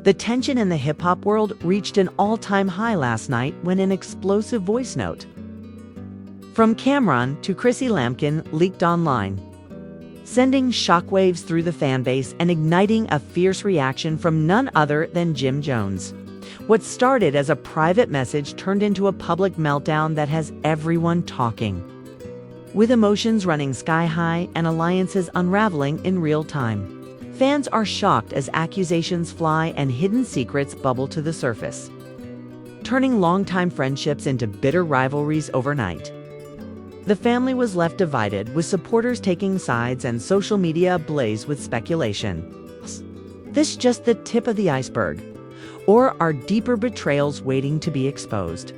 The tension in the hip-hop world reached an all-time high last night when an explosive voice note from Cameron to Chrissy Lampkin leaked online, sending shockwaves through the fanbase and igniting a fierce reaction from none other than Jim Jones. What started as a private message turned into a public meltdown that has everyone talking, with emotions running sky high and alliances unraveling in real time. Fans are shocked as accusations fly and hidden secrets bubble to the surface, turning longtime friendships into bitter rivalries overnight. The family was left divided, with supporters taking sides and social media ablaze with speculation. This just the tip of the iceberg, or are deeper betrayals waiting to be exposed?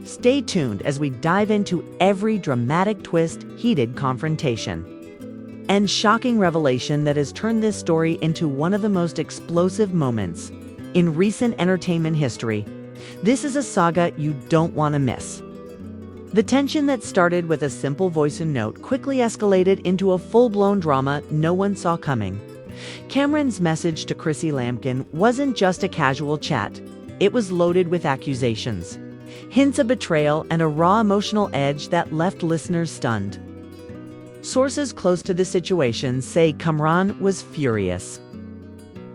Stay tuned as we dive into every dramatic twist, heated confrontation, and shocking revelation that has turned this story into one of the most explosive moments in recent entertainment history. This is a saga you don't want to miss. The tension that started with a simple voice and note quickly escalated into a full-blown drama no one saw coming. Cameron's message to Chrissy Lampkin wasn't just a casual chat. It was loaded with accusations, hints of betrayal, and a raw emotional edge that left listeners stunned. Sources close to the situation say Cameron was furious,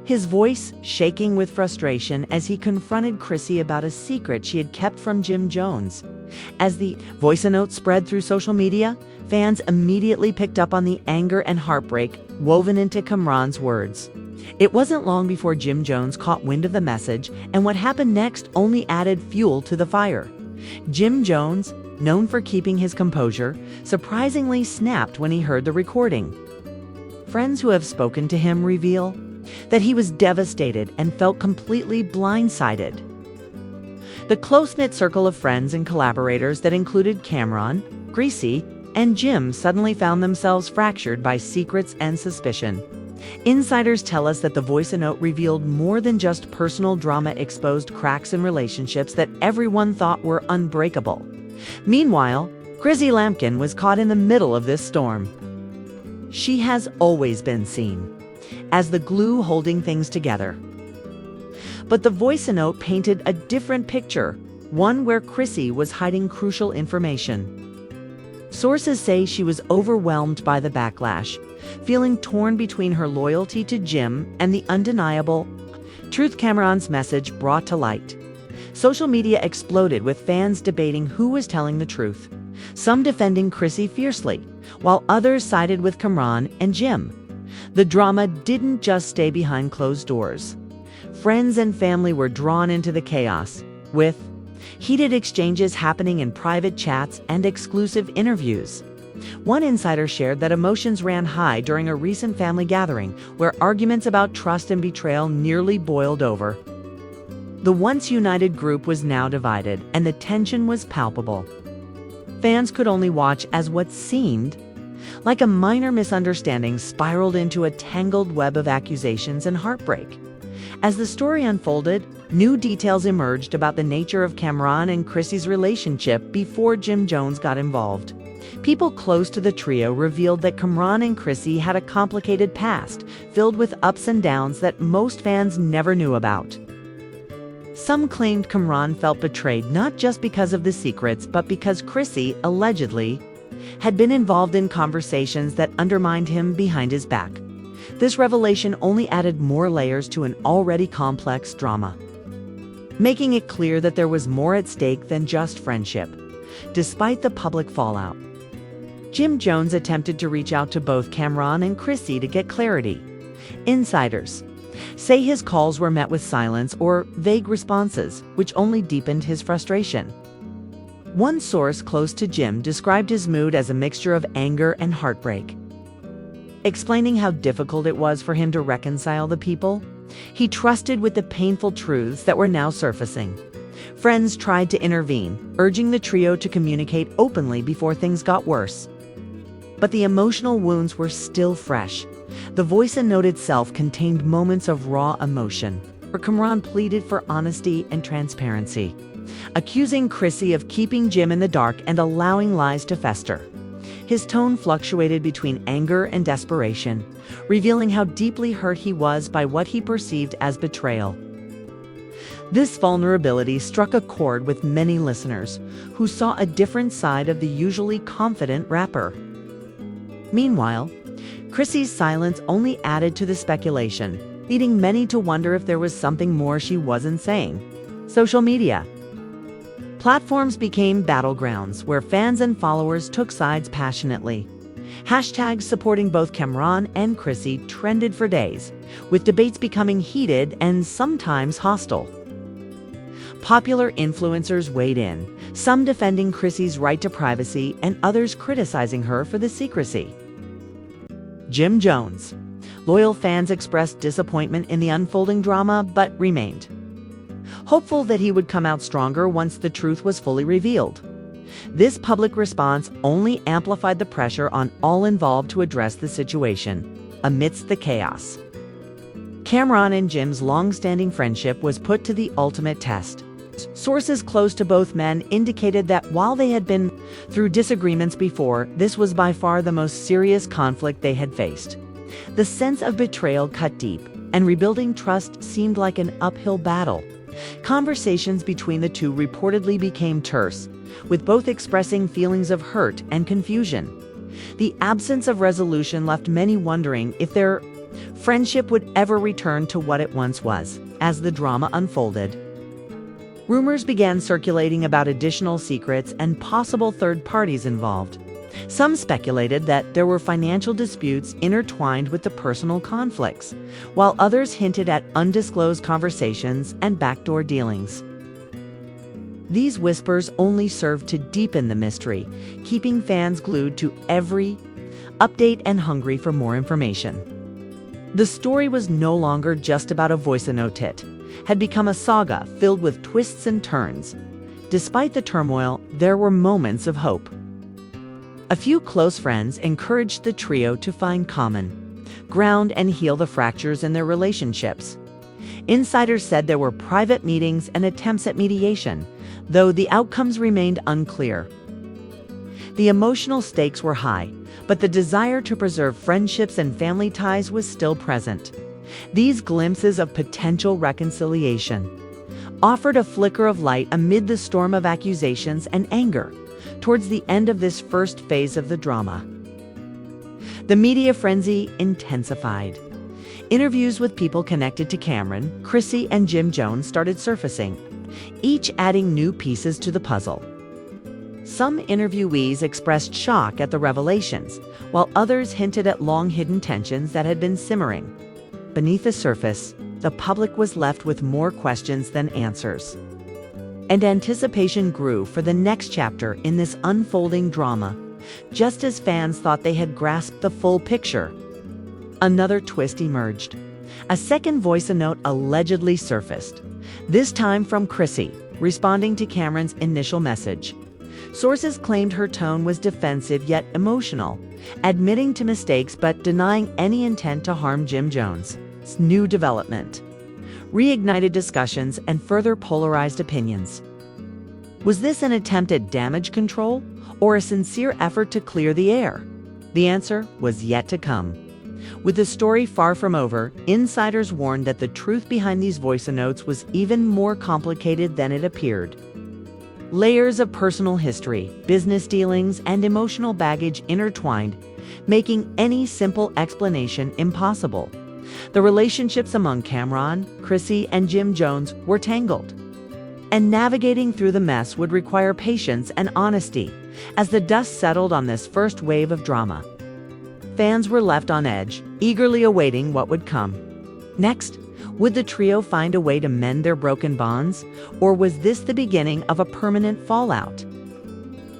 his voice shaking with frustration as he confronted Chrissy about a secret she had kept from Jim Jones. As the voice note spread through social media, fans immediately picked up on the anger and heartbreak woven into Cameron's words. It wasn't long before Jim Jones caught wind of the message, and what happened next only added fuel to the fire. Jim Jones, known for keeping his composure, surprisingly snapped when he heard the recording. Friends who have spoken to him reveal that he was devastated and felt completely blindsided. The close-knit circle of friends and collaborators that included Cameron, Chrissy, and Jim suddenly found themselves fractured by secrets and suspicion. Insiders tell us that the voice note revealed more than just personal drama, exposed cracks in relationships that everyone thought were unbreakable. Meanwhile, Chrissy Lampkin was caught in the middle of this storm. She has always been seen as the glue holding things together. But the voice note painted a different picture, one where Chrissy was hiding crucial information. Sources say she was overwhelmed by the backlash, feeling torn between her loyalty to Jim and the undeniable truth Cameron's message brought to light. Social media exploded, with fans debating who was telling the truth, some defending Chrissy fiercely, while others sided with Cameron and Jim. The drama didn't just stay behind closed doors. Friends and family were drawn into the chaos, with heated exchanges happening in private chats and exclusive interviews. One insider shared that emotions ran high during a recent family gathering where arguments about trust and betrayal nearly boiled over. The once united group was now divided, and the tension was palpable. Fans could only watch as what seemed like a minor misunderstanding spiraled into a tangled web of accusations and heartbreak. As the story unfolded, new details emerged about the nature of Cameron and Chrissy's relationship before Jim Jones got involved. People close to the trio revealed that Cameron and Chrissy had a complicated past, filled with ups and downs that most fans never knew about. Some claimed Cameron felt betrayed not just because of the secrets, but because Chrissy, allegedly, had been involved in conversations that undermined him behind his back. This revelation only added more layers to an already complex drama, making it clear that there was more at stake than just friendship. Despite the public fallout, Jim Jones attempted to reach out to both Cameron and Chrissy to get clarity. Insiders say his calls were met with silence or vague responses, which only deepened his frustration. One source close to Jim described his mood as a mixture of anger and heartbreak, explaining how difficult it was for him to reconcile the people he trusted with the painful truths that were now surfacing. Friends tried to intervene, urging the trio to communicate openly before things got worse. But the emotional wounds were still fresh. The voice note itself contained moments of raw emotion, where Cameron pleaded for honesty and transparency, accusing Chrissy of keeping Jim in the dark and allowing lies to fester. His tone fluctuated between anger and desperation, revealing how deeply hurt he was by what he perceived as betrayal. This vulnerability struck a chord with many listeners, who saw a different side of the usually confident rapper. Meanwhile, Chrissy's silence only added to the speculation, leading many to wonder if there was something more she wasn't saying. Social media. Platforms became battlegrounds where fans and followers took sides passionately. Hashtags supporting both Cameron and Chrissy trended for days, with debates becoming heated and sometimes hostile. Popular influencers weighed in, some defending Chrissy's right to privacy and others criticizing her for the secrecy. Jim Jones. Loyal fans expressed disappointment in the unfolding drama but remained hopeful that he would come out stronger once the truth was fully revealed. This public response only amplified the pressure on all involved to address the situation amidst the chaos. Cameron and Jim's long-standing friendship was put to the ultimate test. Sources close to both men indicated that while they had been through disagreements before, this was by far the most serious conflict they had faced. The sense of betrayal cut deep, and rebuilding trust seemed like an uphill battle. Conversations between the two reportedly became terse, with both expressing feelings of hurt and confusion. The absence of resolution left many wondering if their friendship would ever return to what it once was. As the drama unfolded, rumors began circulating about additional secrets and possible third parties involved. Some speculated that there were financial disputes intertwined with the personal conflicts, while others hinted at undisclosed conversations and backdoor dealings. These whispers only served to deepen the mystery, keeping fans glued to every update and hungry for more information. The story was no longer just about a Voicenote hit, had become a saga filled with twists and turns. Despite the turmoil, there were moments of hope. A few close friends encouraged the trio to find common ground and heal the fractures in their relationships. Insiders said there were private meetings and attempts at mediation, though the outcomes remained unclear. The emotional stakes were high, but the desire to preserve friendships and family ties was still present. These glimpses of potential reconciliation offered a flicker of light amid the storm of accusations and anger. Towards the end of this first phase of the drama, the media frenzy intensified. Interviews with people connected to Cameron, Chrissy, and Jim Jones started surfacing, each adding new pieces to the puzzle. Some interviewees expressed shock at the revelations, while others hinted at long-hidden tensions that had been simmering. Beneath the surface, the public was left with more questions than answers. And anticipation grew for the next chapter in this unfolding drama, just as fans thought they had grasped the full picture. Another twist emerged. A second Voicenote allegedly surfaced, this time from Chrissy, responding to Cameron's initial message. Sources claimed her tone was defensive yet emotional, admitting to mistakes but denying any intent to harm Jim Jones. New development reignited discussions and further polarized opinions. Was this an attempt at damage control or a sincere effort to clear the air? The answer was yet to come. With the story far from over, insiders warned that the truth behind these Voicenotes was even more complicated than it appeared. Layers of personal history, business dealings, and emotional baggage intertwined, making any simple explanation impossible. The relationships among Cameron, Chrissy, and Jim Jones were tangled, and navigating through the mess would require patience and honesty. As the dust settled on this first wave of drama, fans were left on edge, eagerly awaiting what would come. Next, would the trio find a way to mend their broken bonds, or was this the beginning of a permanent fallout?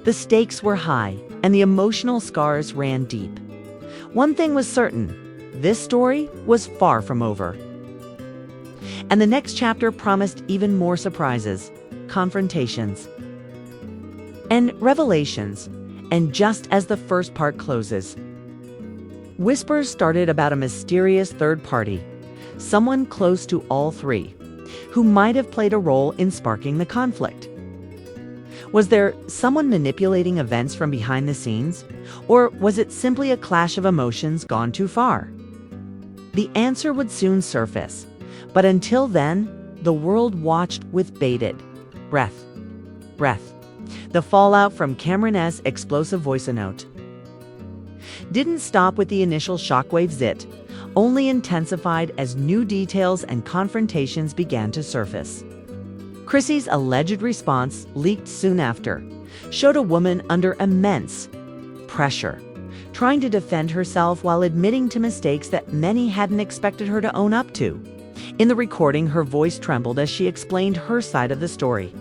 The stakes were high, and the emotional scars ran deep. One thing was certain: this story was far from over. And the next chapter promised even more surprises, confrontations, and revelations. And just as the first part closes, whispers started about a mysterious third party, someone close to all three, who might have played a role in sparking the conflict. Was there someone manipulating events from behind the scenes? Or was it simply a clash of emotions gone too far? The answer would soon surface, but until then, the world watched with bated breath. The fallout from Cameron's explosive voicenote didn't stop with the initial shockwaves. It only intensified as new details and confrontations began to surface. Chrissy's alleged response, leaked soon after, showed a woman under immense pressure, trying to defend herself while admitting to mistakes that many hadn't expected her to own up to. In the recording, her voice trembled as she explained her side of the story,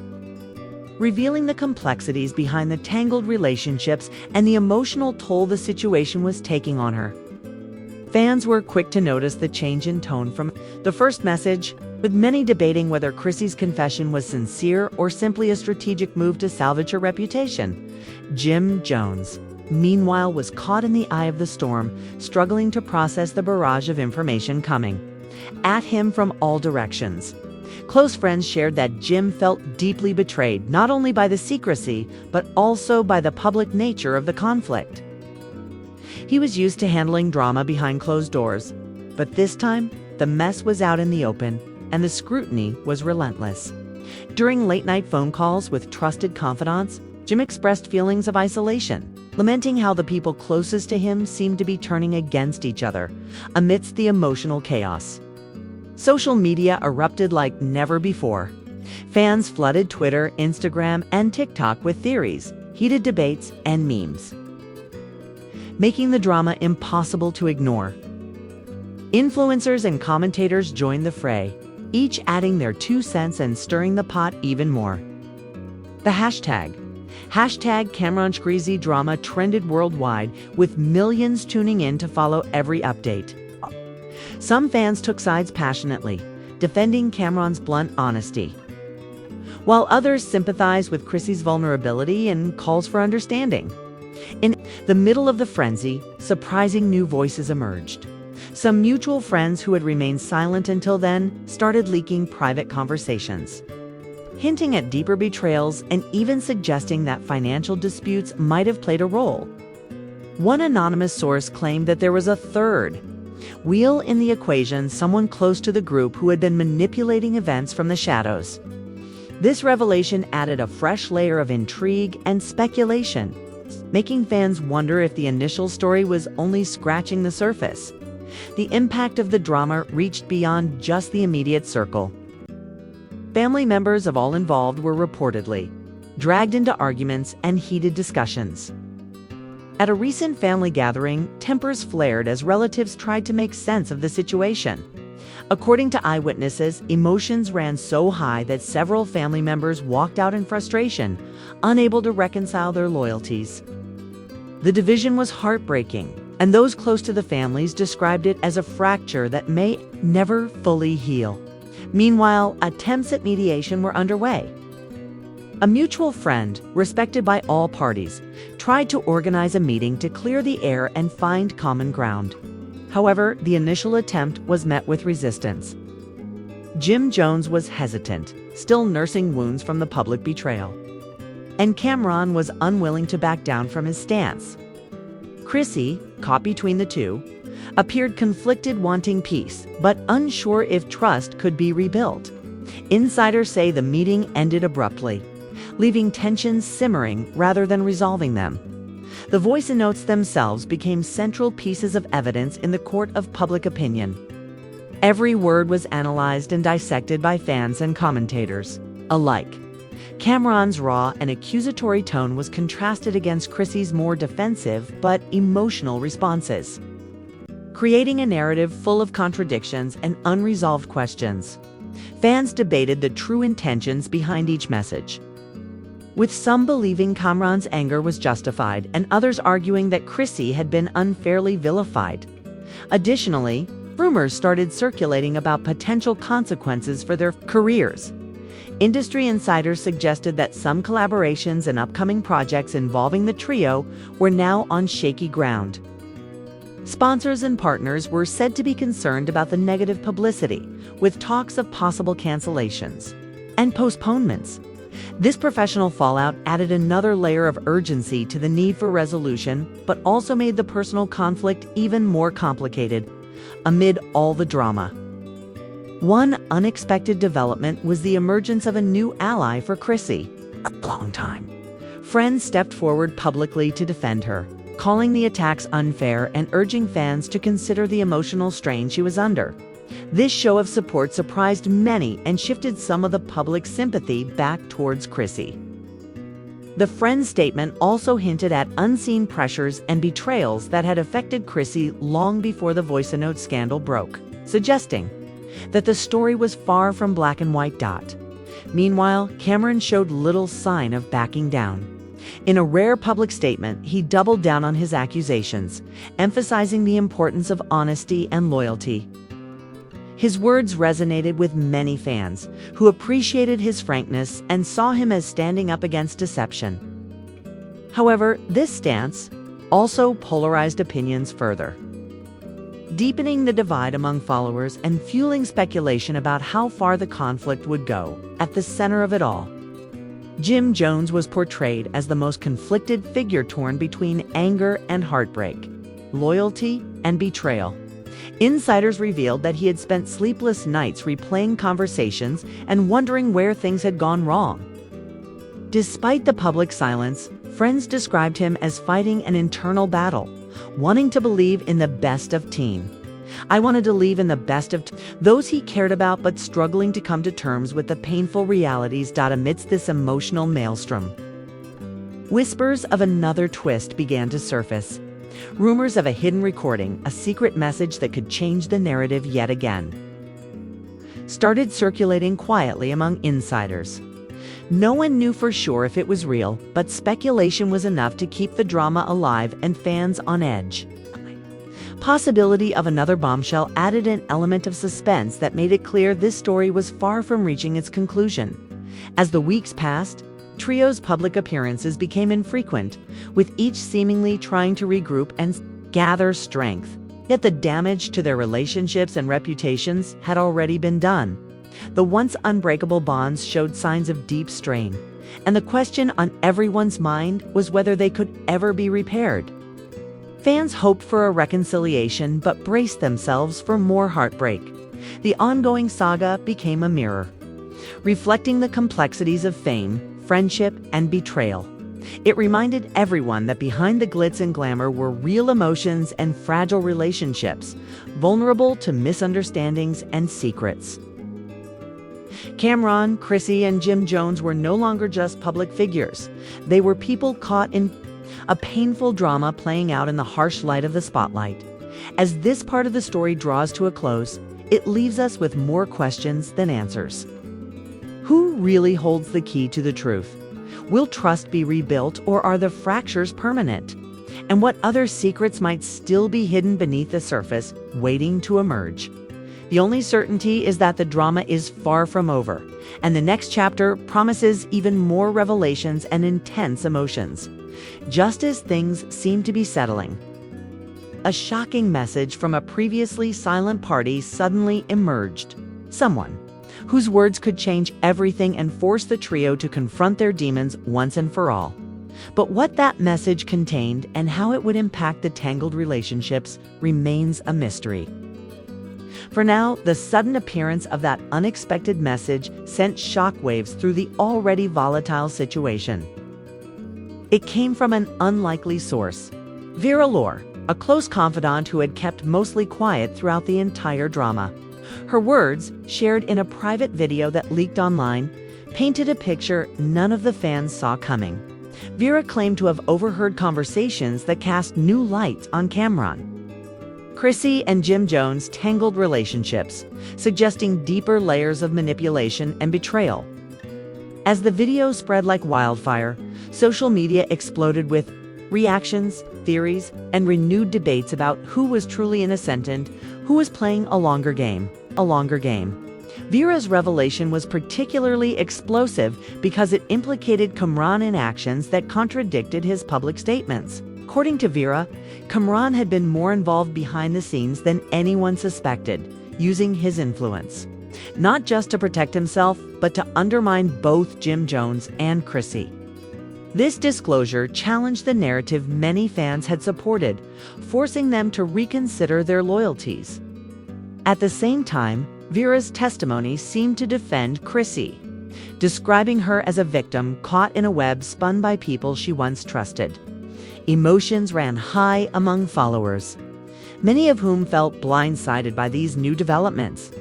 revealing the complexities behind the tangled relationships and the emotional toll the situation was taking on her. Fans were quick to notice the change in tone from the first message, with many debating whether Chrissy's confession was sincere or simply a strategic move to salvage her reputation. Jim Jones, meanwhile, was caught in the eye of the storm, struggling to process the barrage of information coming at him from all directions. Close friends shared that Jim felt deeply betrayed, not only by the secrecy, but also by the public nature of the conflict. He was used to handling drama behind closed doors, but this time, the mess was out in the open, and the scrutiny was relentless. During late-night phone calls with trusted confidants, Jim expressed feelings of isolation, lamenting how the people closest to him seemed to be turning against each other amidst the emotional chaos. Social media erupted like never before. Fans flooded Twitter, Instagram, and TikTok with theories, heated debates, and memes, making the drama impossible to ignore. Influencers and commentators joined the fray, each adding their 2 cents and stirring the pot even more. The hashtag Cameron Chrissy drama trended worldwide, with millions tuning in to follow every update. Some fans took sides passionately, defending Cameron's blunt honesty, while others sympathized with Chrissy's vulnerability and calls for understanding. In the middle of the frenzy, surprising new voices emerged. Some mutual friends who had remained silent until then started leaking private conversations, hinting at deeper betrayals and even suggesting that financial disputes might have played a role. One anonymous source claimed that there was a third wheel in the equation, someone close to the group who had been manipulating events from the shadows. This revelation added a fresh layer of intrigue and speculation, making fans wonder if the initial story was only scratching the surface. The impact of the drama reached beyond just the immediate circle. Family members of all involved were reportedly dragged into arguments and heated discussions. At a recent family gathering, tempers flared as relatives tried to make sense of the situation. According to eyewitnesses, emotions ran so high that several family members walked out in frustration, unable to reconcile their loyalties. The division was heartbreaking, and those close to the families described it as a fracture that may never fully heal. Meanwhile, attempts at mediation were underway. A mutual friend, respected by all parties, tried to organize a meeting to clear the air and find common ground. However, the initial attempt was met with resistance. Jim Jones was hesitant, still nursing wounds from the public betrayal, and Cameron was unwilling to back down from his stance. Chrissy, caught between the two, appeared conflicted, wanting peace, but unsure if trust could be rebuilt. Insiders say the meeting ended abruptly, leaving tensions simmering rather than resolving them. The voice notes themselves became central pieces of evidence in the court of public opinion. Every word was analyzed and dissected by fans and commentators alike. Cameron's raw and accusatory tone was contrasted against Chrissy's more defensive but emotional responses, creating a narrative full of contradictions and unresolved questions. Fans debated the true intentions behind each message, with some believing Cameron's anger was justified and others arguing that Chrissy had been unfairly vilified. Additionally, rumors started circulating about potential consequences for their careers. Industry insiders suggested that some collaborations and upcoming projects involving the trio were now on shaky ground. Sponsors and partners were said to be concerned about the negative publicity, with talks of possible cancellations and postponements. This professional fallout added another layer of urgency to the need for resolution, but also made the personal conflict even more complicated amid all the drama. One unexpected development was the emergence of a new ally for Chrissy. A long time. Friends stepped forward publicly to defend her, calling the attacks unfair and urging fans to consider the emotional strain she was under. This show of support surprised many and shifted some of the public's sympathy back towards Chrissy. The Friends statement also hinted at unseen pressures and betrayals that had affected Chrissy long before the Voicenote scandal broke, suggesting that the story was far from black and white. Meanwhile, Cameron showed little sign of backing down. In a rare public statement, he doubled down on his accusations, emphasizing the importance of honesty and loyalty. His words resonated with many fans, who appreciated his frankness and saw him as standing up against deception. However, this stance also polarized opinions further, deepening the divide among followers and fueling speculation about how far the conflict would go. At the center of it all, Jim Jones was portrayed as the most conflicted figure, torn between anger and heartbreak, loyalty and betrayal. Insiders revealed that he had spent sleepless nights replaying conversations and wondering where things had gone wrong. Despite the public silence, friends described him as fighting an internal battle, wanting to believe in the best of Teen. I wanted to believe in the best of those he cared about, but struggling to come to terms with the painful realities. Amidst this emotional maelstrom, whispers of another twist began to surface. Rumors of a hidden recording, a secret message that could change the narrative yet again, started circulating quietly among insiders. No one knew for sure if it was real, but speculation was enough to keep the drama alive and fans on edge. Possibility of another bombshell added an element of suspense that made it clear this story was far from reaching its conclusion. As the weeks passed, Trio's public appearances became infrequent, with each seemingly trying to regroup and gather strength. Yet the damage to their relationships and reputations had already been done. The once unbreakable bonds showed signs of deep strain, and the question on everyone's mind was whether they could ever be repaired. Fans hoped for a reconciliation but braced themselves for more heartbreak. The ongoing saga became a mirror, reflecting the complexities of fame, friendship, and betrayal. It reminded everyone that behind the glitz and glamour were real emotions and fragile relationships, vulnerable to misunderstandings and secrets. Cameron, Chrissy, and Jim Jones were no longer just public figures. They were people caught in a painful drama playing out in the harsh light of the spotlight. As this part of the story draws to a close, it leaves us with more questions than answers. Who really holds the key to the truth? Will trust be rebuilt, or are the fractures permanent? And what other secrets might still be hidden beneath the surface, waiting to emerge? The only certainty is that the drama is far from over, and the next chapter promises even more revelations and intense emotions. Just as things seem to be settling, a shocking message from a previously silent party suddenly emerged. Someone whose words could change everything and force the trio to confront their demons once and for all. But what that message contained and how it would impact the tangled relationships remains a mystery. For now, the sudden appearance of that unexpected message sent shockwaves through the already volatile situation. It came from an unlikely source, Vera Lore, a close confidant who had kept mostly quiet throughout the entire drama. Her words, shared in a private video that leaked online, painted a picture none of the fans saw coming. Vera claimed to have overheard conversations that cast new light on Cameron, Chrissy, and Jim Jones' tangled relationships, suggesting deeper layers of manipulation and betrayal. As the video spread like wildfire, social media exploded with reactions, theories, and renewed debates about who was truly innocent and who was playing a longer game. Vera's revelation was particularly explosive because it implicated Cameron in actions that contradicted his public statements. According to Vera, Cameron had been more involved behind the scenes than anyone suspected, using his influence not just to protect himself, but to undermine both Jim Jones and Chrissy. This disclosure challenged the narrative many fans had supported, forcing them to reconsider their loyalties. At the same time, Vera's testimony seemed to defend Chrissy, describing her as a victim caught in a web spun by people she once trusted. Emotions ran high among followers, many of whom felt blindsided by these new developments.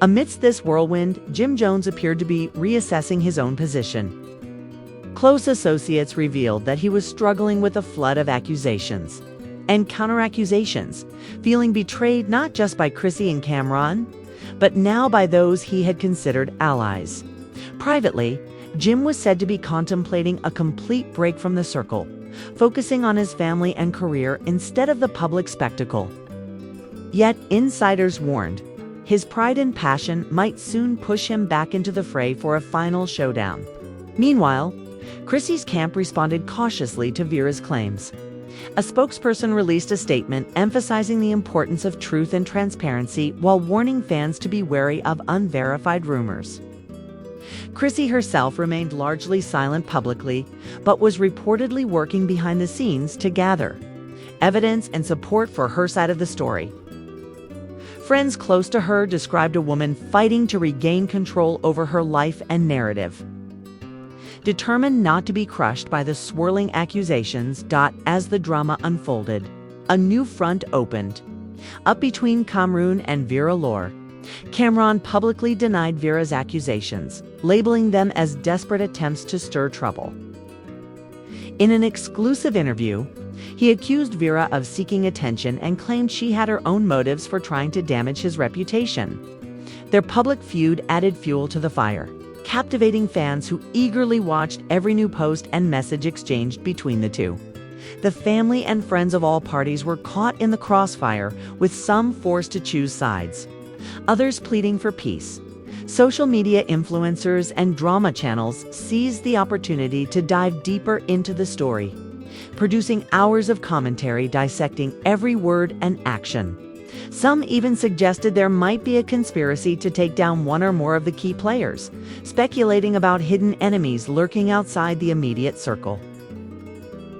Amidst this whirlwind, Jim Jones appeared to be reassessing his own position. Close associates revealed that he was struggling with a flood of accusations and counter-accusations, feeling betrayed not just by Chrissy and Cameron, but now by those he had considered allies. Privately, Jim was said to be contemplating a complete break from the circle, focusing on his family and career instead of the public spectacle. Yet insiders warned, his pride and passion might soon push him back into the fray for a final showdown. Meanwhile, Chrissy's camp responded cautiously to Vera's claims. A spokesperson released a statement emphasizing the importance of truth and transparency while warning fans to be wary of unverified rumors. Chrissy herself remained largely silent publicly, but was reportedly working behind the scenes to gather evidence and support for her side of the story. Friends close to her described a woman fighting to regain control over her life and narrative. Determined not to be crushed by the swirling accusations, as the drama unfolded, a new front opened. Up between Cameron and Vera Lore, Cameron publicly denied Vera's accusations, labeling them as desperate attempts to stir trouble. In an exclusive interview, he accused Vera of seeking attention and claimed she had her own motives for trying to damage his reputation. Their public feud added fuel to the fire, captivating fans who eagerly watched every new post and message exchanged between the two. The family and friends of all parties were caught in the crossfire, with some forced to choose sides, others pleading for peace. Social media influencers and drama channels seized the opportunity to dive deeper into the story, producing hours of commentary dissecting every word and action. Some even suggested there might be a conspiracy to take down one or more of the key players, speculating about hidden enemies lurking outside the immediate circle.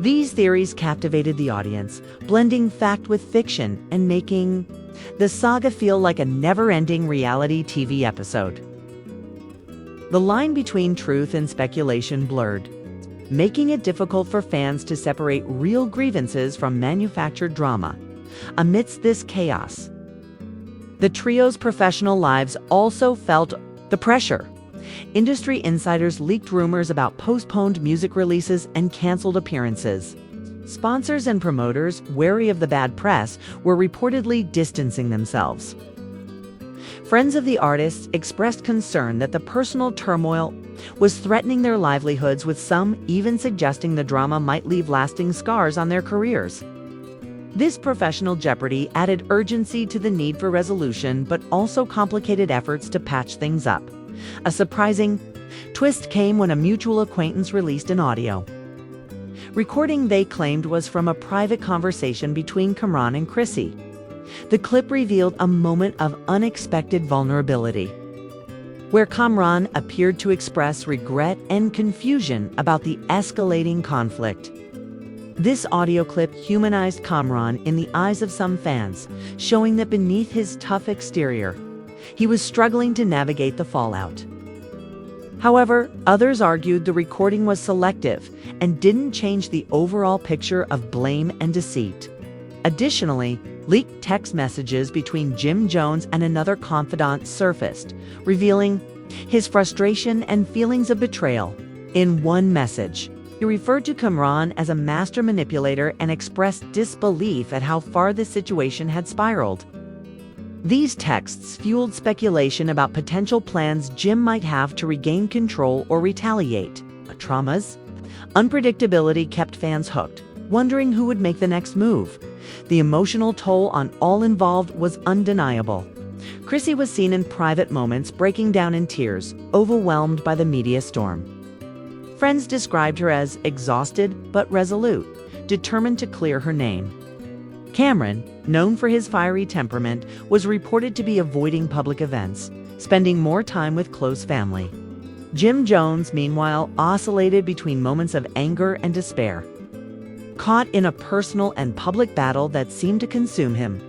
These theories captivated the audience, blending fact with fiction and making the saga feel like a never-ending reality TV episode. The line between truth and speculation blurred, making it difficult for fans to separate real grievances from manufactured drama. Amidst this chaos, the trio's professional lives also felt the pressure. Industry insiders leaked rumors about postponed music releases and canceled appearances. Sponsors and promoters, wary of the bad press, were reportedly distancing themselves. Friends of the artists expressed concern that the personal turmoil was threatening their livelihoods, with some even suggesting the drama might leave lasting scars on their careers. This professional jeopardy added urgency to the need for resolution, but also complicated efforts to patch things up. A surprising twist came when a mutual acquaintance released an audio recording they claimed was from a private conversation between Cameron and Chrissy. The clip revealed a moment of unexpected vulnerability, where Cameron appeared to express regret and confusion about the escalating conflict. This audio clip humanized Cameron in the eyes of some fans, showing that beneath his tough exterior, he was struggling to navigate the fallout. However, others argued the recording was selective and didn't change the overall picture of blame and deceit. Additionally, leaked text messages between Jim Jones and another confidant surfaced, revealing his frustration and feelings of betrayal. In one message, he referred to Cameron as a master manipulator and expressed disbelief at how far the situation had spiraled. These texts fueled speculation about potential plans Jim might have to regain control or retaliate. Trauma's unpredictability kept fans hooked, wondering who would make the next move. The emotional toll on all involved was undeniable. Chrissy was seen in private moments breaking down in tears, overwhelmed by the media storm. Friends described her as exhausted but resolute, determined to clear her name. Cameron, known for his fiery temperament, was reported to be avoiding public events, spending more time with close family. Jim Jones, meanwhile, oscillated between moments of anger and despair. Caught in a personal and public battle that seemed to consume him.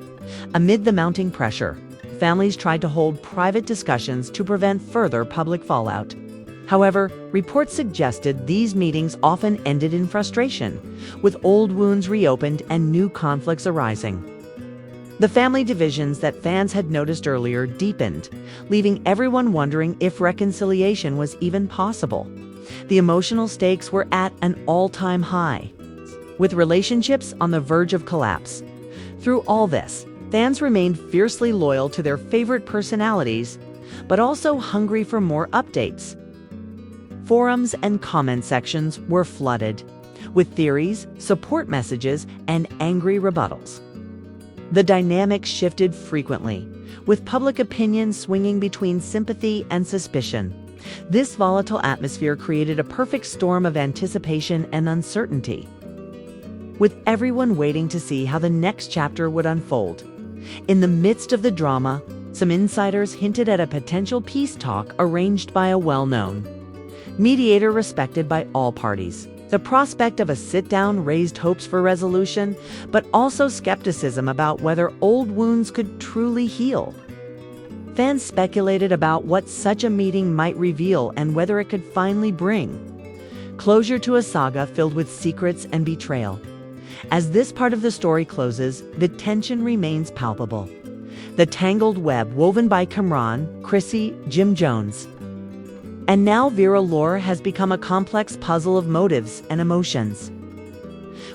Amid the mounting pressure, families tried to hold private discussions to prevent further public fallout. However, reports suggested these meetings often ended in frustration, with old wounds reopened and new conflicts arising. The family divisions that fans had noticed earlier deepened, leaving everyone wondering if reconciliation was even possible. The emotional stakes were at an all-time high, with relationships on the verge of collapse. Through all this, fans remained fiercely loyal to their favorite personalities, but also hungry for more updates. Forums and comment sections were flooded, with theories, support messages, and angry rebuttals. The dynamic shifted frequently, with public opinion swinging between sympathy and suspicion. This volatile atmosphere created a perfect storm of anticipation and uncertainty, with everyone waiting to see how the next chapter would unfold. In the midst of the drama, some insiders hinted at a potential peace talk arranged by a well-known mediator respected by all parties. The prospect of a sit-down raised hopes for resolution, but also skepticism about whether old wounds could truly heal. Fans speculated about what such a meeting might reveal and whether it could finally bring closure to a saga filled with secrets and betrayal. As this part of the story closes, the tension remains palpable. The tangled web woven by Kamran, Chrissy, Jim Jones, and now Vera Lore has become a complex puzzle of motives and emotions.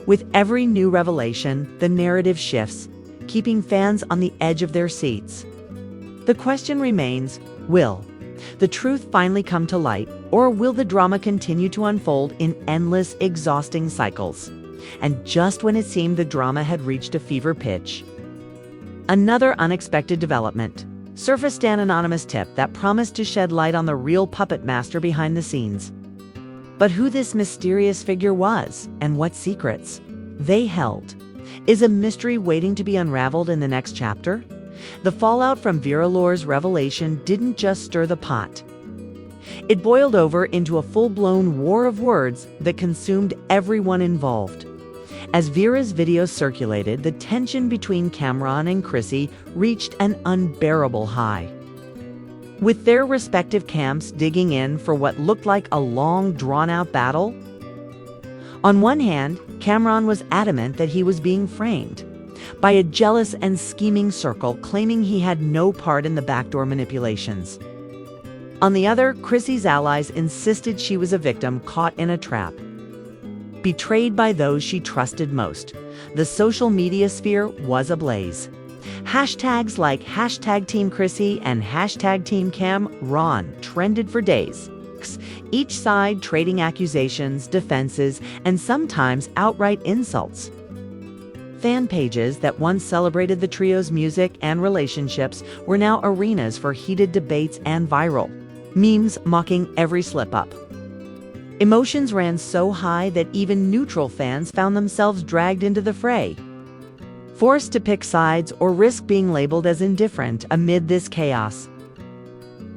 With every new revelation, the narrative shifts, keeping fans on the edge of their seats. The question remains, will the truth finally come to light, or will the drama continue to unfold in endless, exhausting cycles? And just when it seemed the drama had reached a fever pitch, another unexpected development surfaced: an anonymous tip that promised to shed light on the real puppet master behind the scenes. But who this mysterious figure was, and what secrets they held, is a mystery waiting to be unraveled in the next chapter. The fallout from Vera Lore's revelation didn't just stir the pot. It boiled over into a full-blown war of words that consumed everyone involved. As Vera's videos circulated, the tension between Kamran and Chrissy reached an unbearable high, with their respective camps digging in for what looked like a long, drawn-out battle. On one hand, Kamran was adamant that he was being framed by a jealous and scheming circle, claiming he had no part in the backdoor manipulations. On the other, Chrissy's allies insisted she was a victim caught in a trap, betrayed by those she trusted most. The social media sphere was ablaze. Hashtags like #TeamChrissy and #TeamCamRon trended for days, each side trading accusations, defenses, and sometimes outright insults. Fan pages that once celebrated the trio's music and relationships were now arenas for heated debates and viral memes mocking every slip-up. Emotions ran so high that even neutral fans found themselves dragged into the fray, forced to pick sides or risk being labeled as indifferent amid this chaos.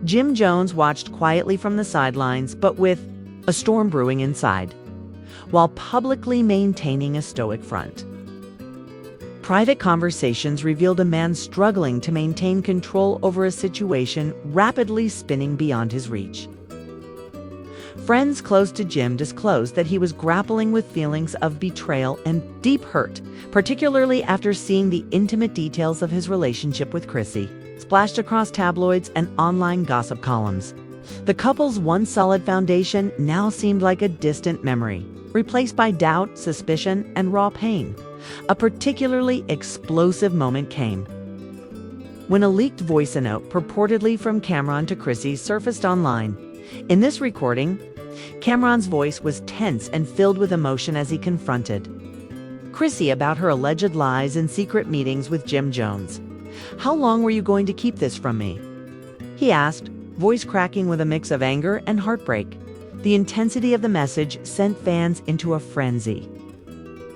Jim Jones watched quietly from the sidelines, but with a storm brewing inside, while publicly maintaining a stoic front. Private conversations revealed a man struggling to maintain control over a situation rapidly spinning beyond his reach. Friends close to Jim disclosed that he was grappling with feelings of betrayal and deep hurt, particularly after seeing the intimate details of his relationship with Chrissy splashed across tabloids and online gossip columns. The couple's once solid foundation now seemed like a distant memory, replaced by doubt, suspicion, and raw pain. A particularly explosive moment came when a leaked voice note purportedly from Kamran to Chrissy surfaced online. In this recording, Kamran's voice was tense and filled with emotion as he confronted Chrissy about her alleged lies and secret meetings with Jim Jones. "How long were you going to keep this from me?" he asked, voice cracking with a mix of anger and heartbreak. The intensity of the message sent fans into a frenzy,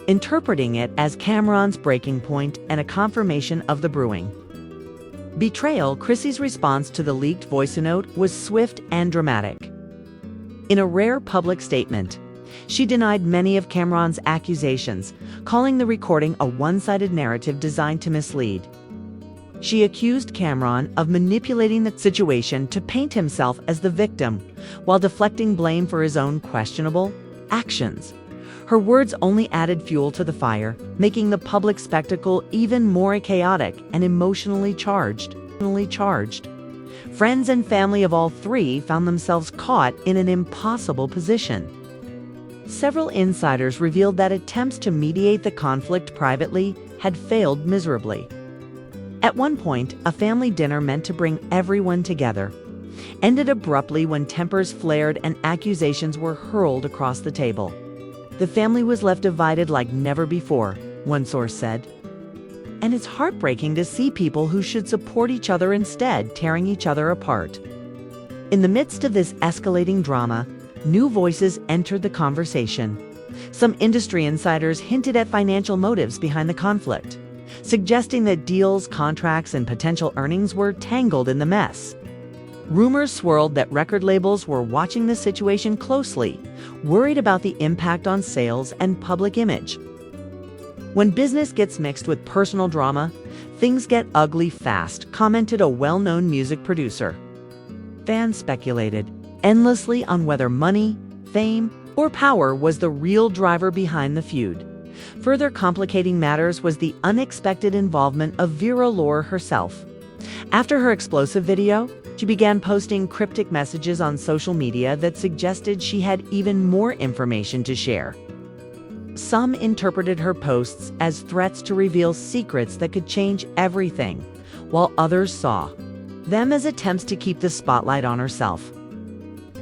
interpreting it as Kamran's breaking point and a confirmation of the brewing Betrayal, Chrissy's response to the leaked voice note was swift and dramatic. In a rare public statement, she denied many of Cameron's accusations, calling the recording a one-sided narrative designed to mislead. She accused Cameron of manipulating the situation to paint himself as the victim, while deflecting blame for his own questionable actions. Her words only added fuel to the fire, making the public spectacle even more chaotic and emotionally charged. Friends and family of all three found themselves caught in an impossible position. Several insiders revealed that attempts to mediate the conflict privately had failed miserably. At one point, a family dinner meant to bring everyone together ended abruptly when tempers flared and accusations were hurled across the table. The family was left divided like never before, one source said. And it's heartbreaking to see people who should support each other instead tearing each other apart. In the midst of this escalating drama, new voices entered the conversation. Some industry insiders hinted at financial motives behind the conflict, suggesting that deals, contracts, and potential earnings were tangled in the mess. Rumors swirled that record labels were watching the situation closely, worried about the impact on sales and public image. When business gets mixed with personal drama, things get ugly fast, commented a well-known music producer. Fans speculated endlessly on whether money, fame, or power was the real driver behind the feud. Further complicating matters was the unexpected involvement of Vera Lore herself. After her explosive video, she began posting cryptic messages on social media that suggested she had even more information to share. Some interpreted her posts as threats to reveal secrets that could change everything, while others saw them as attempts to keep the spotlight on herself.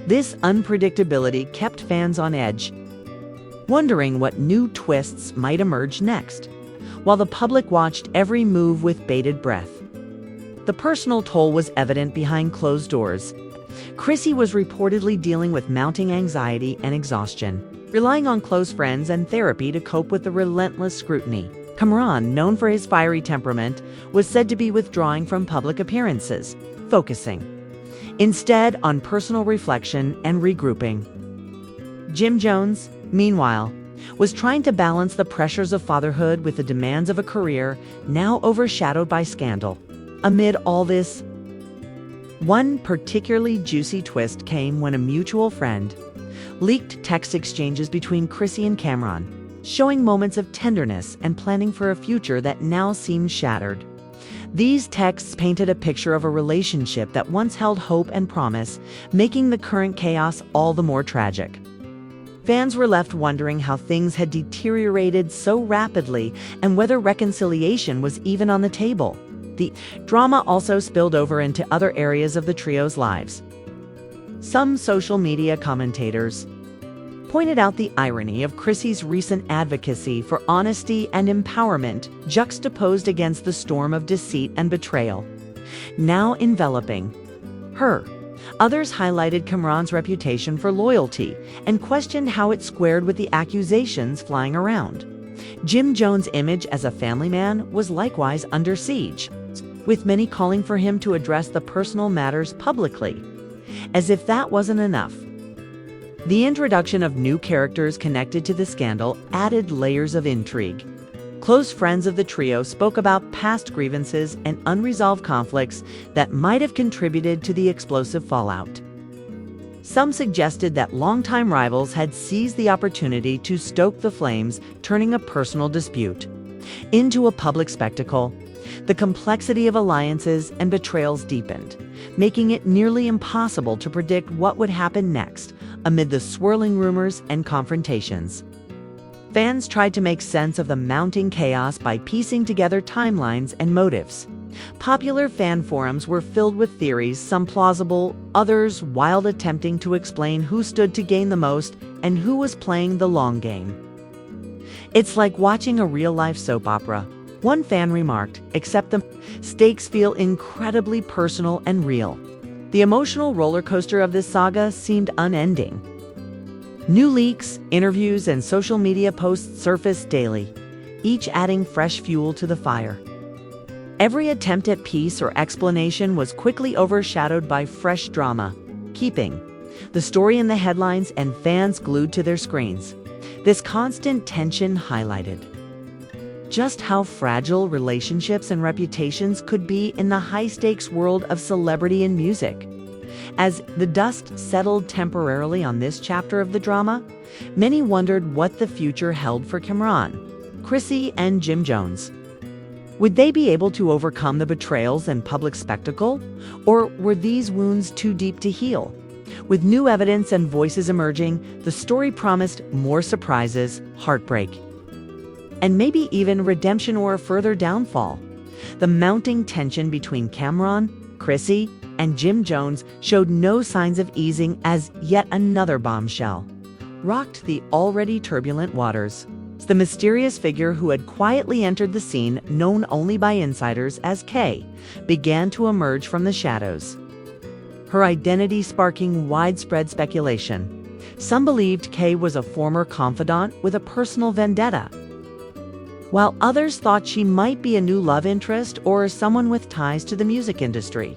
This unpredictability kept fans on edge, wondering what new twists might emerge next, while the public watched every move with bated breath. The personal toll was evident behind closed doors. Chrissy was reportedly dealing with mounting anxiety and exhaustion, relying on close friends and therapy to cope with the relentless scrutiny. Cameron, known for his fiery temperament, was said to be withdrawing from public appearances, focusing instead on personal reflection and regrouping. Jim Jones, meanwhile, was trying to balance the pressures of fatherhood with the demands of a career now overshadowed by scandal. Amid all this, one particularly juicy twist came when a mutual friend leaked text exchanges between Chrissy and Cameron, showing moments of tenderness and planning for a future that now seemed shattered. These texts painted a picture of a relationship that once held hope and promise, making the current chaos all the more tragic. Fans were left wondering how things had deteriorated so rapidly and whether reconciliation was even on the table. The drama also spilled over into other areas of the trio's lives. Some social media commentators pointed out the irony of Chrissy's recent advocacy for honesty and empowerment juxtaposed against the storm of deceit and betrayal now enveloping her. Others highlighted Cameron's reputation for loyalty and questioned how it squared with the accusations flying around. Jim Jones' image as a family man was likewise under siege, with many calling for him to address the personal matters publicly. As if that wasn't enough, the introduction of new characters connected to the scandal added layers of intrigue. Close friends of the trio spoke about past grievances and unresolved conflicts that might have contributed to the explosive fallout. Some suggested that longtime rivals had seized the opportunity to stoke the flames, turning a personal dispute into a public spectacle. The complexity of alliances and betrayals deepened, making it nearly impossible to predict what would happen next amid the swirling rumors and confrontations. Fans tried to make sense of the mounting chaos by piecing together timelines and motives. Popular fan forums were filled with theories, some plausible, others wild, attempting to explain who stood to gain the most and who was playing the long game. It's like watching a real-life soap opera, one fan remarked, except the stakes feel incredibly personal and real. The emotional roller coaster of this saga seemed unending. New leaks, interviews, and social media posts surfaced daily, each adding fresh fuel to the fire. Every attempt at peace or explanation was quickly overshadowed by fresh drama, keeping the story in the headlines and fans glued to their screens. This constant tension highlighted just how fragile relationships and reputations could be in the high-stakes world of celebrity and music. As the dust settled temporarily on this chapter of the drama, many wondered what the future held for Cameron, Chrissy, and Jim Jones. Would they be able to overcome the betrayals and public spectacle, or were these wounds too deep to heal? With new evidence and voices emerging, the story promised more surprises, heartbreak, and maybe even redemption or a further downfall. The mounting tension between Cameron, Chrissy, and Jim Jones showed no signs of easing as yet another bombshell rocked the already turbulent waters. The mysterious figure who had quietly entered the scene, known only by insiders as Kay, began to emerge from the shadows, her identity sparking widespread speculation. Some believed Kay was a former confidant with a personal vendetta, while others thought she might be a new love interest or someone with ties to the music industry.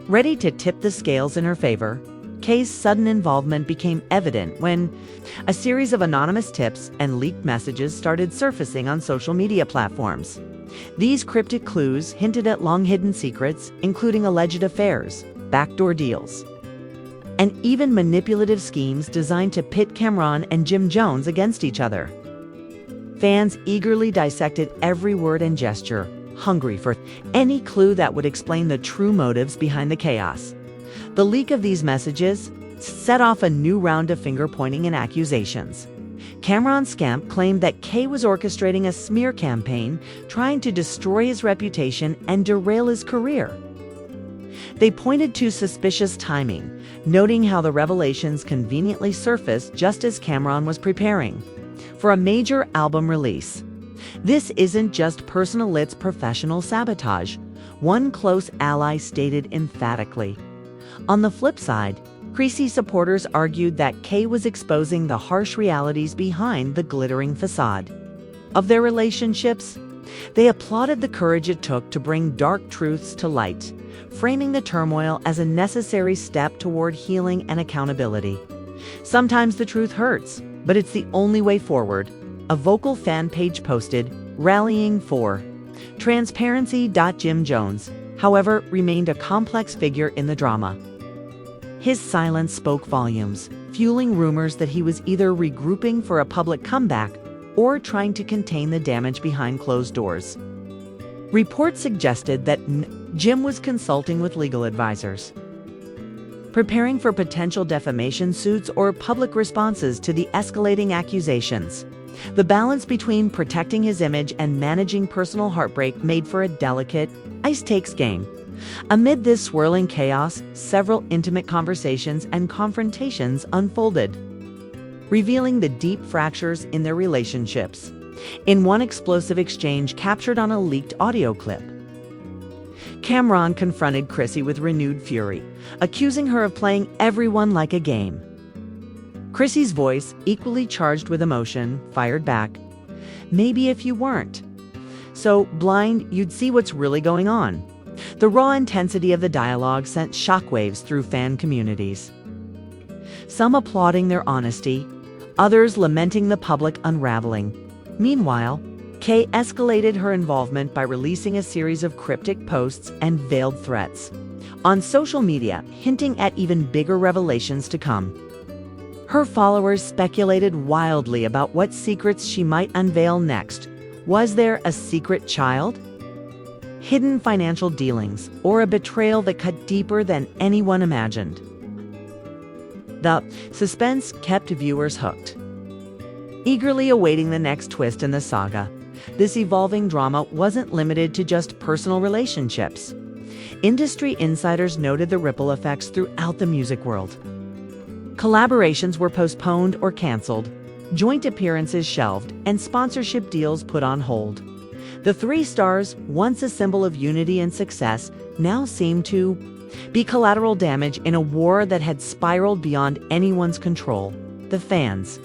Ready to tip the scales in her favor, Kay's sudden involvement became evident when a series of anonymous tips and leaked messages started surfacing on social media platforms. These cryptic clues hinted at long-hidden secrets, including alleged affairs, backdoor deals, and even manipulative schemes designed to pit Cameron and Jim Jones against each other. Fans eagerly dissected every word and gesture, hungry for any clue that would explain the true motives behind the chaos. The leak of these messages set off a new round of finger-pointing and accusations. Cameron Scamp claimed that Kay was orchestrating a smear campaign, trying to destroy his reputation and derail his career. They pointed to suspicious timing, noting how the revelations conveniently surfaced just as Cameron was preparing for a major album release. This isn't just personal, it's professional sabotage, one close ally stated emphatically. On the flip side, Chrissy supporters argued that Kay was exposing the harsh realities behind the glittering facade of their relationships. They applauded the courage it took to bring dark truths to light, framing the turmoil as a necessary step toward healing and accountability. Sometimes the truth hurts, but it's the only way forward, a vocal fan page posted, rallying for transparency. Jim Jones, however, remained a complex figure in the drama. His silence spoke volumes, fueling rumors that he was either regrouping for a public comeback or trying to contain the damage behind closed doors. Reports suggested that Jim was consulting with legal advisors, preparing for potential defamation suits or public responses to the escalating accusations. The balance between protecting his image and managing personal heartbreak made for a delicate, high-stakes game. Amid this swirling chaos, several intimate conversations and confrontations unfolded, revealing the deep fractures in their relationships. In one explosive exchange captured on a leaked audio clip, Cameron confronted Chrissy with renewed fury, accusing her of playing everyone like a game. Chrissy's voice, equally charged with emotion, fired back, "Maybe if you weren't so blind, you'd see what's really going on." The raw intensity of the dialogue sent shockwaves through fan communities, some applauding their honesty, others lamenting the public unraveling. Meanwhile, Kay escalated her involvement by releasing a series of cryptic posts and veiled threats on social media, hinting at even bigger revelations to come. Her followers speculated wildly about what secrets she might unveil next. Was there a secret child, hidden financial dealings, or a betrayal that cut deeper than anyone imagined? The suspense kept viewers hooked, eagerly awaiting the next twist in the saga. This evolving drama wasn't limited to just personal relationships. Industry insiders noted the ripple effects throughout the music world. Collaborations were postponed or canceled, joint appearances shelved, and sponsorship deals put on hold. The three stars, once a symbol of unity and success, now seemed to be collateral damage in a war that had spiraled beyond anyone's control. The fans,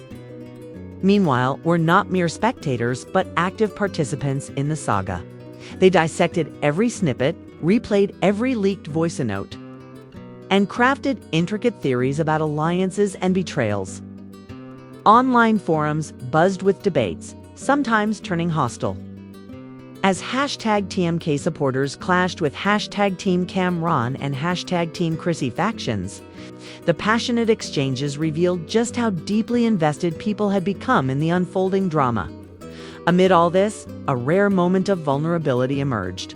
meanwhile, were not mere spectators but active participants in the saga. They dissected every snippet, replayed every leaked voice note, and crafted intricate theories about alliances and betrayals. Online forums buzzed with debates, sometimes turning hostile. As hashtag TMK supporters clashed with hashtag Team Cameron and hashtag Team Chrissy factions, the passionate exchanges revealed just how deeply invested people had become in the unfolding drama. Amid all this, a rare moment of vulnerability emerged.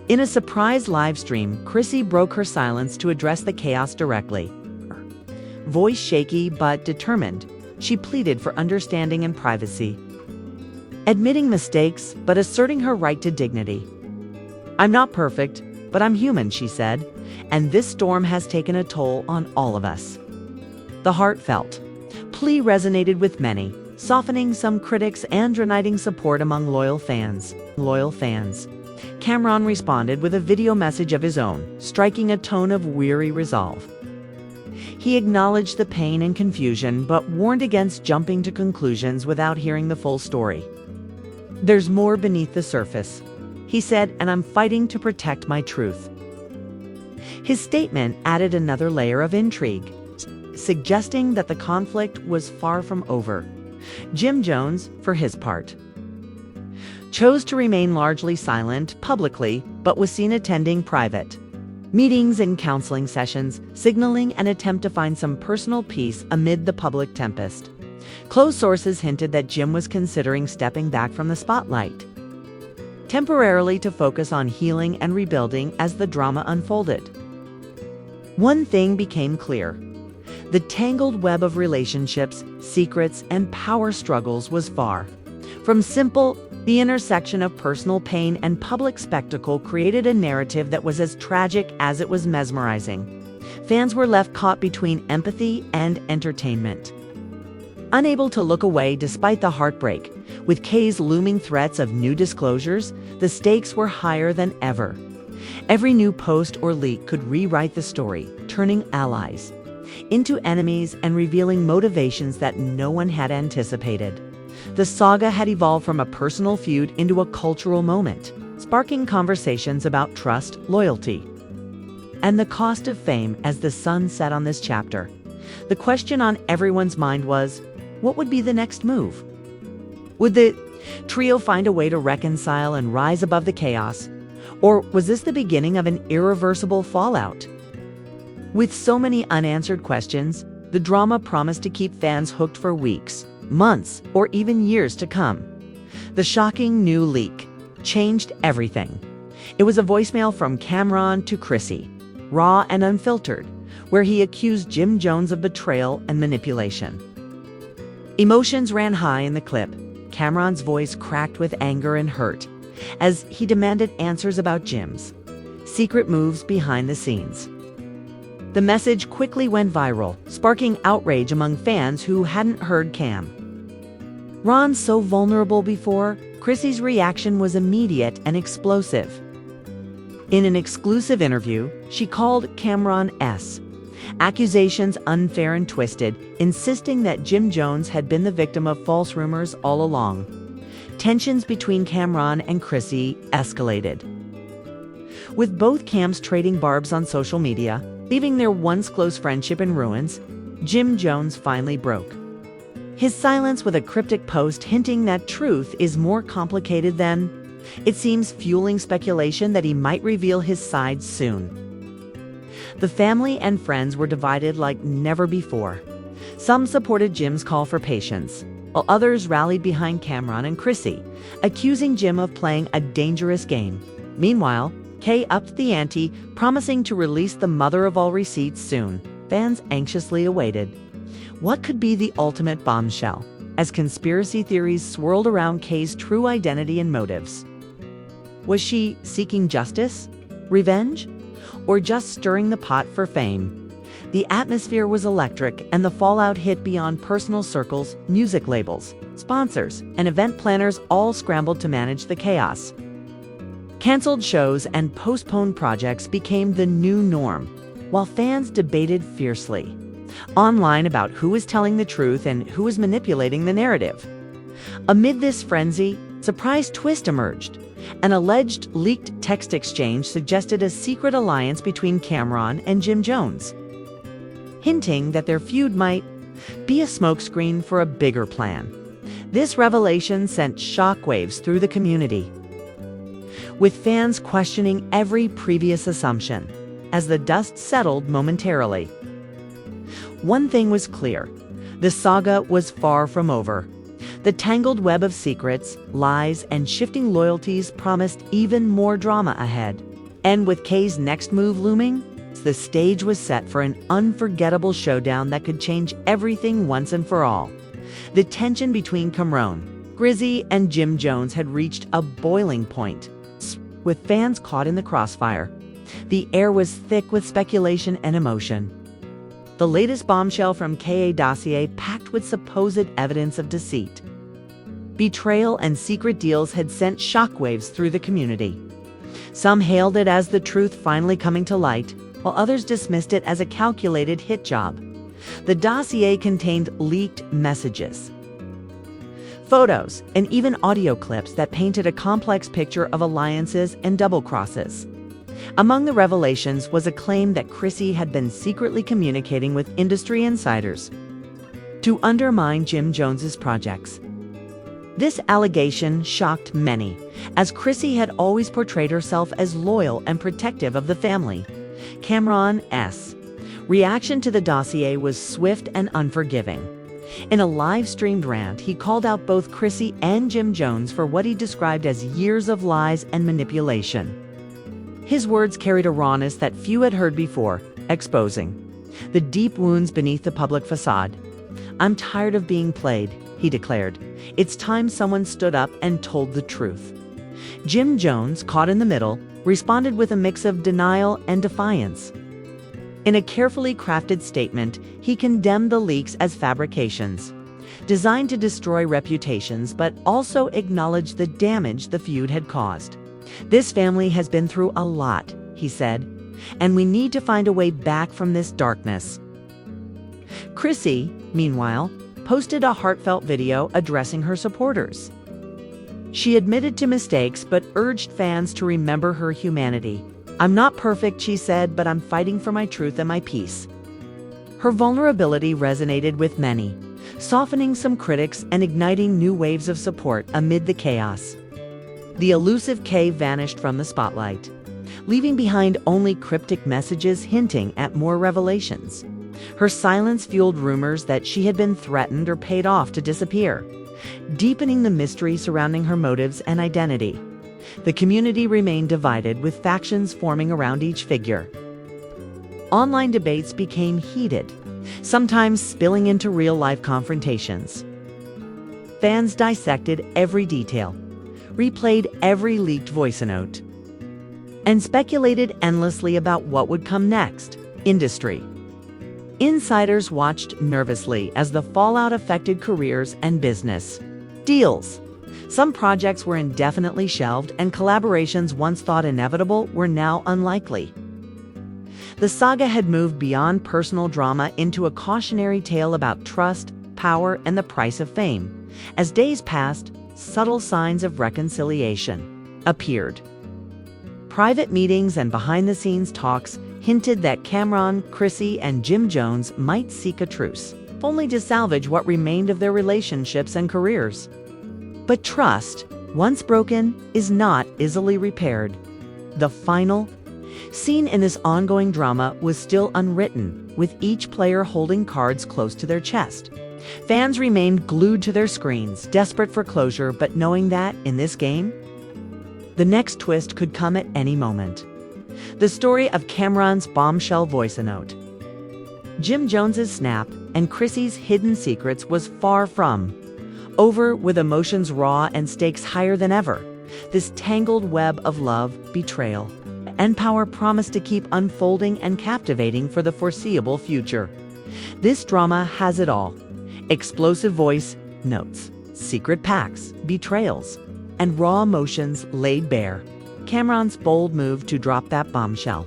In a surprise live stream, Chrissy broke her silence to address the chaos directly. Voice shaky but determined, she pleaded for understanding and privacy, admitting mistakes but asserting her right to dignity. "I'm not perfect, but I'm human," she said, "and this storm has taken a toll on all of us." The heartfelt plea resonated with many, softening some critics and uniting support among loyal fans. Cameron responded with a video message of his own, striking a tone of weary resolve. He acknowledged the pain and confusion, but warned against jumping to conclusions without hearing the full story. "There's more beneath the surface," he said, "and I'm fighting to protect my truth." His statement added another layer of intrigue, suggesting that the conflict was far from over. Jim Jones, for his part, chose to remain largely silent publicly, but was seen attending private meetings and counseling sessions, signaling an attempt to find some personal peace amid the public tempest. Close sources hinted that Jim was considering stepping back from the spotlight, temporarily to focus on healing and rebuilding as the drama unfolded. One thing became clear: the tangled web of relationships, secrets, and power struggles was far from simple. The intersection of personal pain and public spectacle created a narrative that was as tragic as it was mesmerizing. Fans were left caught between empathy and entertainment, unable to look away despite the heartbreak. With Kay's looming threats of new disclosures, the stakes were higher than ever. Every new post or leak could rewrite the story, turning allies into enemies and revealing motivations that no one had anticipated. The saga had evolved from a personal feud into a cultural moment, sparking conversations about trust, loyalty, and the cost of fame. As the sun set on this chapter, the question on everyone's mind was, what would be the next move? Would the trio find a way to reconcile and rise above the chaos? Or was this the beginning of an irreversible fallout? With so many unanswered questions, the drama promised to keep fans hooked for weeks, months, or even years to come. The shocking new leak changed everything. It was a voicemail from Cameron to Chrissy, raw and unfiltered, where he accused Jim Jones of betrayal and manipulation. Emotions ran high in the clip. Cameron's voice cracked with anger and hurt as he demanded answers about Jim's secret moves behind the scenes. The message quickly went viral, sparking outrage among fans who hadn't heard Cam Ron so vulnerable before. Chrissy's reaction was immediate and explosive. In an exclusive interview, she called Cameron's accusations unfair and twisted, insisting that Jim Jones had been the victim of false rumors all along. Tensions between Cameron and Chrissy escalated, with both Cams trading barbs on social media, leaving their once close friendship in ruins. Jim Jones finally broke his silence with a cryptic post hinting that truth is more complicated than it seems, fueling speculation that he might reveal his side soon. The family and friends were divided like never before. Some supported Jim's call for patience, while others rallied behind Cameron and Chrissy, accusing Jim of playing a dangerous game. Meanwhile, Kay upped the ante, promising to release the mother of all receipts soon. Fans anxiously awaited what could be the ultimate bombshell, as conspiracy theories swirled around Kay's true identity and motives. Was she seeking justice, revenge, or just stirring the pot for fame? The atmosphere was electric, and the fallout hit beyond personal circles. Music labels, sponsors, and event planners all scrambled to manage the chaos. Canceled shows and postponed projects became the new norm, while fans debated fiercely online about who was telling the truth and who was manipulating the narrative. Amid this frenzy, surprise twist emerged. An alleged leaked text exchange suggested a secret alliance between Cameron and Jim Jones, hinting that their feud might be a smokescreen for a bigger plan. This revelation sent shockwaves through the community, with fans questioning every previous assumption. As the dust settled momentarily, one thing was clear: the saga was far from over. The tangled web of secrets, lies, and shifting loyalties promised even more drama ahead. And with Kay's next move looming, the stage was set for an unforgettable showdown that could change everything once and for all. The tension between Cameron, Chrissy, and Jim Jones had reached a boiling point, with fans caught in the crossfire. The air was thick with speculation and emotion. The latest bombshell from KA dossier, packed with supposed evidence of deceit, betrayal, and secret deals, had sent shockwaves through the community. Some hailed it as the truth finally coming to light, while others dismissed it as a calculated hit job. The dossier contained leaked messages, photos, and even audio clips that painted a complex picture of alliances and double crosses. Among the revelations was a claim that Chrissy had been secretly communicating with industry insiders to undermine Jim Jones's projects. This allegation shocked many, as Chrissy had always portrayed herself as loyal and protective of the family. Cameron's reaction to the dossier was swift and unforgiving. In a live-streamed rant, he called out both Chrissy and Jim Jones for what he described as years of lies and manipulation. His words carried a rawness that few had heard before, exposing the deep wounds beneath the public facade. "I'm tired of being played," he declared. "It's time someone stood up and told the truth." Jim Jones, caught in the middle, responded with a mix of denial and defiance. In a carefully crafted statement, he condemned the leaks as fabrications, designed to destroy reputations, but also acknowledged the damage the feud had caused. "This family has been through a lot," he said, "and we need to find a way back from this darkness." Chrissy, meanwhile, posted a heartfelt video addressing her supporters. She admitted to mistakes but urged fans to remember her humanity. "I'm not perfect," she said, "but I'm fighting for my truth and my peace." Her vulnerability resonated with many, softening some critics and igniting new waves of support amid the chaos. The elusive Kay vanished from the spotlight, leaving behind only cryptic messages hinting at more revelations. Her silence fueled rumors that she had been threatened or paid off to disappear, deepening the mystery surrounding her motives and identity. The community remained divided, with factions forming around each figure. Online debates became heated, sometimes spilling into real-life confrontations. Fans dissected every detail, replayed every leaked voice note, and speculated endlessly about what would come next. Industry insiders watched nervously as the fallout affected careers and business deals. Some projects were indefinitely shelved, and collaborations once thought inevitable were now unlikely. The saga had moved beyond personal drama into a cautionary tale about trust, power, and the price of fame. As days passed, subtle signs of reconciliation appeared. Private meetings and behind-the-scenes talks hinted that Cameron, Chrissy, and Jim Jones might seek a truce, only to salvage what remained of their relationships and careers. But trust, once broken, is not easily repaired. The final scene in this ongoing drama was still unwritten, with each player holding cards close to their chest. Fans remained glued to their screens, desperate for closure, but knowing that, in this game, the next twist could come at any moment. The story of Cameron's Bombshell Voicenote, Jim Jones's snap, and Chrissy's hidden secrets was far from over, with emotions raw and stakes higher than ever. This tangled web of love, betrayal, and power promised to keep unfolding and captivating for the foreseeable future. This drama has it all: explosive voice notes, secret pacts, betrayals, and raw emotions laid bare. Cameron's bold move to drop that bombshell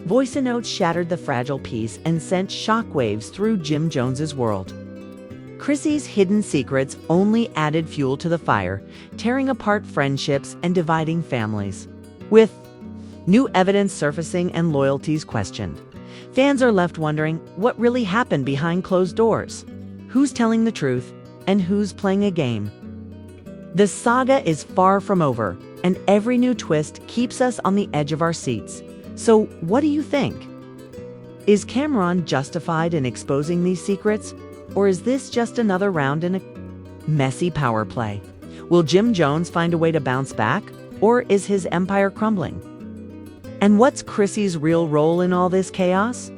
Voicenote shattered the fragile peace and sent shockwaves through Jim Jones's world. Chrissy's hidden secrets only added fuel to the fire, tearing apart friendships and dividing families. With new evidence surfacing and loyalties questioned, fans are left wondering what really happened behind closed doors. Who's telling the truth and who's playing a game? The saga is far from over, and every new twist keeps us on the edge of our seats. So, what do you think? Is Cameron justified in exposing these secrets, or is this just another round in a messy power play? Will Jim Jones find a way to bounce back, or is his empire crumbling? And what's Chrissy's real role in all this chaos?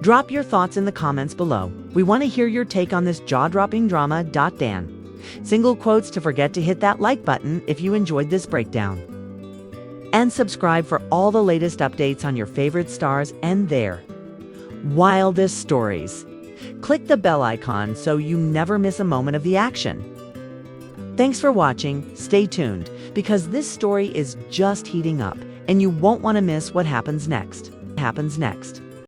Drop your thoughts in the comments below. We want to hear your take on this jaw-dropping drama. Dan. Single quotes to forget to hit that like button if you enjoyed this breakdown. And subscribe for all the latest updates on your favorite stars and their wildest stories. Click the bell icon so you never miss a moment of the action. Thanks for watching. Stay tuned, because this story is just heating up, and you won't want to miss what happens next.